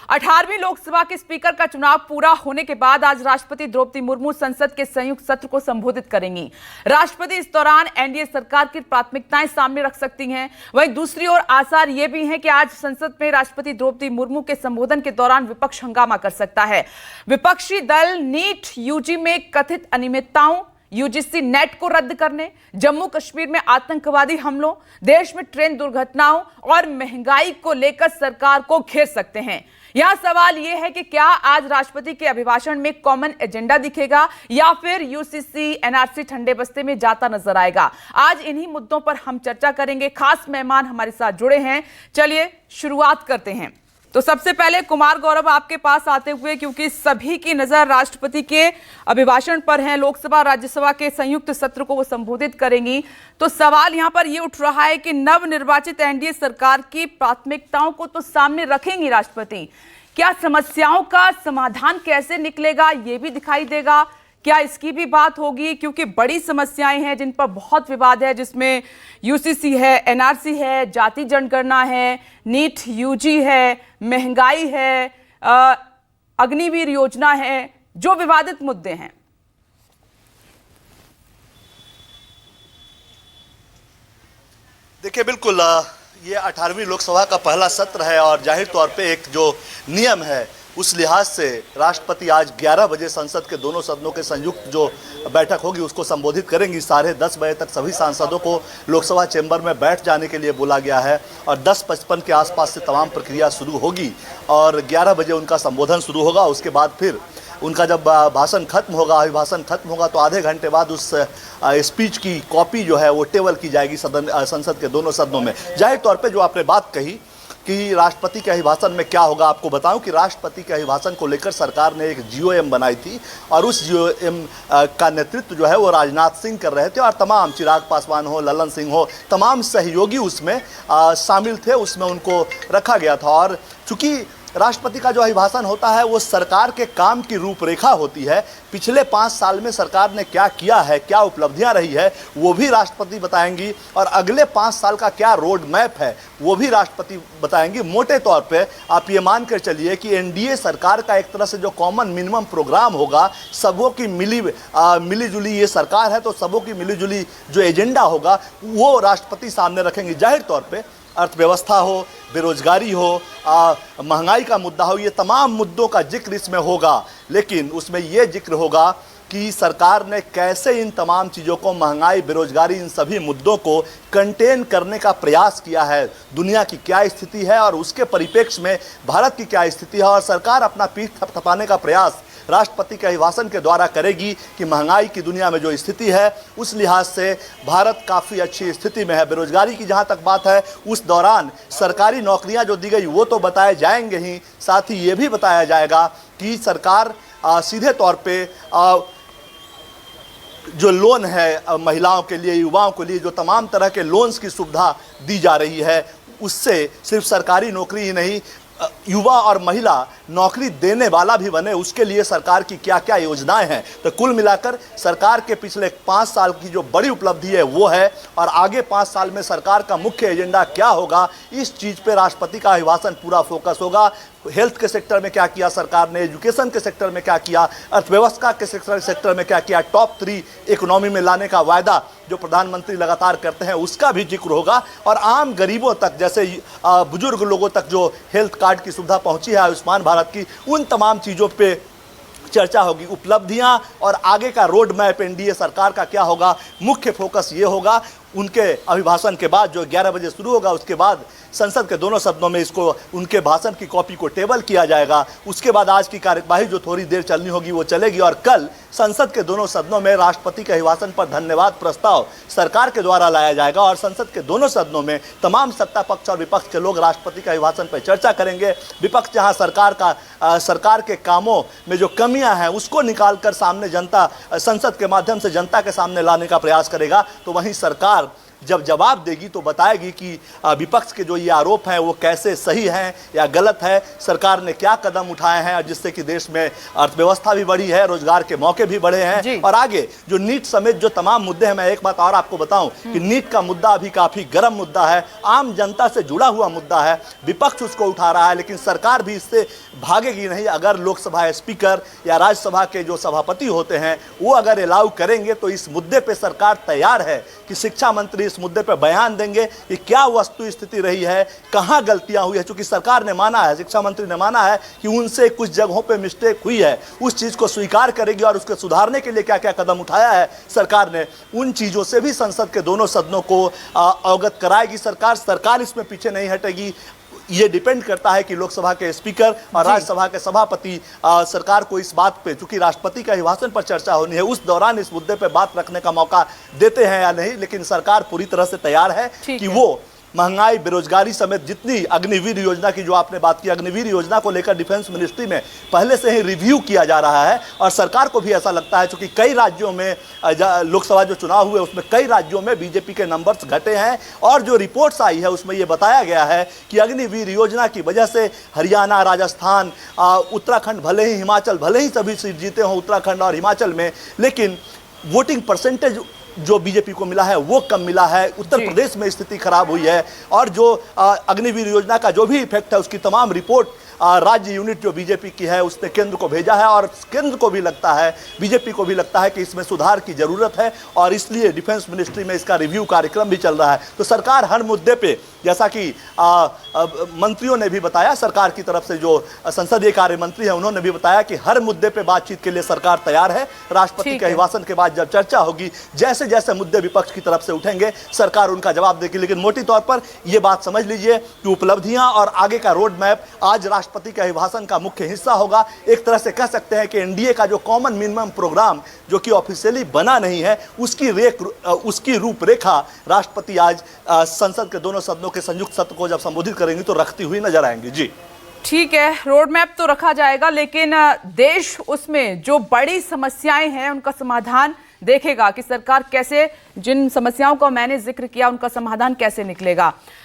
18वीं लोकसभा के स्पीकर का चुनाव पूरा होने के बाद आज राष्ट्रपति द्रौपदी मुर्मू संसद के संयुक्त सत्र को संबोधित करेंगी। राष्ट्रपति इस दौरान एनडीए सरकार की प्राथमिकताएं सामने रख सकती हैं। वहीं दूसरी ओर आसार ये भी हैं कि आज संसद में राष्ट्रपति द्रौपदी मुर्मू के संबोधन के दौरान विपक्ष हंगामा कर सकता है। विपक्षी दल नीट यूजी में कथित अनियमितताओं, यूजीसी नेट को रद्द करने, जम्मू कश्मीर में आतंकवादी हमलों, देश में ट्रेन दुर्घटनाओं और महंगाई को लेकर सरकार को घेर सकते हैं। यहां सवाल यह है कि क्या आज राष्ट्रपति के अभिभाषण में कॉमन एजेंडा दिखेगा या फिर यूसीसी एनआरसी ठंडे बस्ते में जाता नजर आएगा। आज इन्हीं मुद्दों पर हम चर्चा करेंगे। खास मेहमान हमारे साथ जुड़े हैं, चलिए शुरुआत करते हैं। तो सबसे पहले कुमार गौरव आपके पास आते हुए, क्योंकि सभी की नजर राष्ट्रपति के अभिभाषण पर है, लोकसभा राज्यसभा के संयुक्त सत्र को वो संबोधित करेंगी, तो सवाल यहां पर ये उठ रहा है कि नवनिर्वाचित एनडीए सरकार की प्राथमिकताओं को तो सामने रखेंगी राष्ट्रपति, क्या समस्याओं का समाधान कैसे निकलेगा ये भी दिखाई देगा, क्या इसकी भी बात होगी, क्योंकि बड़ी समस्याएं हैं जिन पर बहुत विवाद है, जिसमें यूसीसी है, एनआरसी है, जाति जनगणना है, नीट यूजी है, महंगाई है, अग्निवीर योजना है, जो विवादित मुद्दे हैं। देखिए, बिल्कुल ये 18वीं लोकसभा का पहला सत्र है और जाहिर तौर पे एक जो नियम है उस लिहाज से राष्ट्रपति आज 11 बजे संसद के दोनों सदनों के संयुक्त जो बैठक होगी उसको संबोधित करेंगी। 10:30 बजे तक सभी सांसदों को लोकसभा चैम्बर में बैठ जाने के लिए बोला गया है और 10:55 के आसपास से तमाम प्रक्रिया शुरू होगी और 11 बजे उनका संबोधन शुरू होगा। उसके बाद फिर उनका जब भाषण खत्म होगा, अभिभाषण खत्म होगा, तो आधे घंटे बाद उस स्पीच की कॉपी जो है वो टेबल की जाएगी संसद के दोनों सदनों में। जाहिर तौर पे जो आपने बात कही कि राष्ट्रपति के अभिभाषण में क्या होगा, आपको बताऊं कि राष्ट्रपति के अभिभाषण को लेकर सरकार ने एक जीओएम बनाई थी और उस जीओएम का नेतृत्व जो है वो राजनाथ सिंह कर रहे थे और तमाम, चिराग पासवान हो, ललन सिंह हो, तमाम सहयोगी उसमें शामिल थे, उसमें उनको रखा गया था। और चूंकि राष्ट्रपति का जो अभिभाषण होता है वो सरकार के काम की रूपरेखा होती है, पिछले 5 साल में सरकार ने क्या किया है, क्या उपलब्धियां रही है वो भी राष्ट्रपति बताएंगी और अगले 5 साल का क्या रोड मैप है वो भी राष्ट्रपति बताएंगी। मोटे तौर पे आप ये मान कर चलिए कि एनडीए सरकार का एक तरह से जो कॉमन मिनिमम प्रोग्राम होगा, सबों की मिली जुली ये सरकार है तो सबों की मिली जुली जो एजेंडा होगा वो राष्ट्रपति सामने रखेंगे। जाहिर तौर पर अर्थव्यवस्था हो, बेरोजगारी हो, महंगाई का मुद्दा हो, ये तमाम मुद्दों का जिक्र इसमें होगा, लेकिन उसमें ये जिक्र होगा कि सरकार ने कैसे इन तमाम चीज़ों को, महंगाई, बेरोजगारी, इन सभी मुद्दों को कंटेन करने का प्रयास किया है। दुनिया की क्या स्थिति है और उसके परिप्रेक्ष्य में भारत की क्या स्थिति है और सरकार अपना पीठ थपथपाने का प्रयास राष्ट्रपति के अभिभाषण के द्वारा करेगी कि महंगाई की दुनिया में जो स्थिति है उस लिहाज से भारत काफ़ी अच्छी स्थिति में है। बेरोजगारी की जहाँ तक बात है, उस दौरान सरकारी नौकरियाँ जो दी गई वो तो बताए जाएंगे ही, साथ ही ये भी बताया जाएगा कि सरकार सीधे तौर पे जो लोन है महिलाओं के लिए, युवाओं के लिए जो तमाम तरह के लोन्स की सुविधा दी जा रही है, उससे सिर्फ सरकारी नौकरी ही नहीं, युवा और महिला नौकरी देने वाला भी बने, उसके लिए सरकार की क्या क्या योजनाएं हैं। तो कुल मिलाकर सरकार के पिछले 5 साल की जो बड़ी उपलब्धि है वो है और आगे 5 साल में सरकार का मुख्य एजेंडा क्या होगा, इस चीज़ पे राष्ट्रपति का अभिभाषण पूरा फोकस होगा। हेल्थ के सेक्टर में क्या किया सरकार ने, एजुकेशन के सेक्टर में क्या किया, अर्थव्यवस्था के सेक्टर में क्या किया, टॉप 3 इकोनॉमी में लाने का वायदा जो प्रधानमंत्री लगातार करते हैं उसका भी जिक्र होगा और आम गरीबों तक, जैसे बुजुर्ग लोगों तक जो हेल्थ कार्ड की सुविधा पहुंची है आयुष्मान भारत की, उन तमाम चीज़ों पे चर्चा होगी। उपलब्धियां और आगे का रोड मैप एनडीए सरकार का क्या होगा, मुख्य फोकस ये होगा। उनके अभिभाषण के बाद जो 11 बजे शुरू होगा, उसके बाद संसद के दोनों सदनों में इसको, उनके भाषण की कॉपी को टेबल किया जाएगा। उसके बाद आज की कार्यवाही जो थोड़ी देर चलनी होगी वो चलेगी और कल संसद के दोनों सदनों में राष्ट्रपति के अभिभाषण पर धन्यवाद प्रस्ताव सरकार के द्वारा लाया जाएगा और संसद के दोनों सदनों में तमाम सत्ता पक्ष और विपक्ष के लोग राष्ट्रपति के अभिभाषण पर चर्चा करेंगे। विपक्ष जहाँ सरकार के कामों में जो कमियां हैं उसको निकाल कर सामने जनता, संसद के माध्यम से जनता के सामने लाने का प्रयास करेगा, तो वहीं सरकार जब जवाब देगी तो बताएगी कि विपक्ष के जो ये आरोप हैं वो कैसे सही हैं या गलत है, सरकार ने क्या कदम उठाए हैं और जिससे कि देश में अर्थव्यवस्था भी बढ़ी है, रोजगार के मौके भी बढ़े हैं। और आगे जो नीट समेत जो तमाम मुद्दे हैं, मैं एक बात और आपको बताऊं कि नीट का मुद्दा अभी काफी गर्म मुद्दा है, आम जनता से जुड़ा हुआ मुद्दा है, विपक्ष उसको उठा रहा है, लेकिन सरकार भी इससे भागेगी नहीं। अगर लोकसभा स्पीकर या राज्यसभा के जो सभापति होते हैं वो अगर अलाउ करेंगे तो इस मुद्दे पे सरकार तैयार है कि शिक्षा मंत्री इस मुद्दे पे बयान देंगे कि क्या वस्तु स्थिति रही है, कहां गलतियां हुई है। चूंकि सरकार ने माना है, शिक्षा मंत्री ने माना है कि उनसे कुछ जगहों पे मिस्टेक हुई है, उस चीज को स्वीकार करेगी और उसको सुधारने के लिए क्या क्या कदम उठाया है सरकार ने, उन चीजों से भी संसद के दोनों सदनों को अवगत कराएगी सरकार इसमें पीछे नहीं हटेगी। ये डिपेंड करता है कि लोकसभा के स्पीकर और राज्यसभा के सभापति सरकार को इस बात पे, चूंकि राष्ट्रपति का अभिभाषण पर चर्चा होनी है, उस दौरान इस मुद्दे पे बात रखने का मौका देते हैं या नहीं। लेकिन सरकार पूरी तरह से तैयार है कि वो महंगाई, बेरोजगारी समेत जितनी अग्निवीर योजना की जो आपने बात की, अग्निवीर योजना को लेकर डिफेंस मिनिस्ट्री में पहले से ही रिव्यू किया जा रहा है और सरकार को भी ऐसा लगता है, क्योंकि कई राज्यों में लोकसभा जो चुनाव हुए उसमें कई राज्यों में बीजेपी के नंबर्स घटे हैं और जो रिपोर्ट्स आई है उसमें यह बताया गया है कि अग्निवीर योजना की वजह से हरियाणा, राजस्थान, उत्तराखंड, भले ही हिमाचल, भले ही सभी सीट जीते हों उत्तराखंड और हिमाचल में, लेकिन वोटिंग परसेंटेज जो बीजेपी को मिला है वो कम मिला है। उत्तर प्रदेश में स्थिति खराब हुई है और जो अग्निवीर योजना का जो भी इफेक्ट है उसकी तमाम रिपोर्ट राज्य यूनिट जो बीजेपी की है उसने केंद्र को भेजा है और केंद्र को भी लगता है, बीजेपी को भी लगता है कि इसमें सुधार की जरूरत है और इसलिए डिफेंस मिनिस्ट्री में इसका रिव्यू कार्यक्रम भी चल रहा है। तो सरकार हर मुद्दे पे, जैसा कि मंत्रियों ने भी बताया, सरकार की तरफ से जो संसदीय कार्य मंत्री है उन्होंने भी बताया कि हर मुद्दे पे बातचीत के लिए सरकार तैयार है। राष्ट्रपति के अभिभाषण के बाद जब चर्चा होगी, जैसे जैसे मुद्दे विपक्ष की तरफ से उठेंगे सरकार उनका जवाब देगी। लेकिन मोटी तौर पर यह बात समझ लीजिए कि उपलब्धियां और आगे का रोड मैप आज राष्ट्रपति के अभिभाषण का मुख्य हिस्सा होगा। एक तरह से कह सकते हैं कि एनडीए का जो कॉमन मिनिमम प्रोग्राम जो कि ऑफिशियली बना नहीं है उसकी रूपरेखा राष्ट्रपति आज संसद के दोनों सदनों के संयुक्त सत्र को जब संबोधित करेंगी तो रखती हुई नजर आएंगी। जी ठीक है, रोड मैप तो रखा जाएगा, लेकिन देश उसमें जो बड़ी समस्याएं हैं उनका समाधान देखेगा कि सरकार कैसे, जिन समस्याओं का मैंने जिक्र किया उनका समाधान कैसे निकलेगा।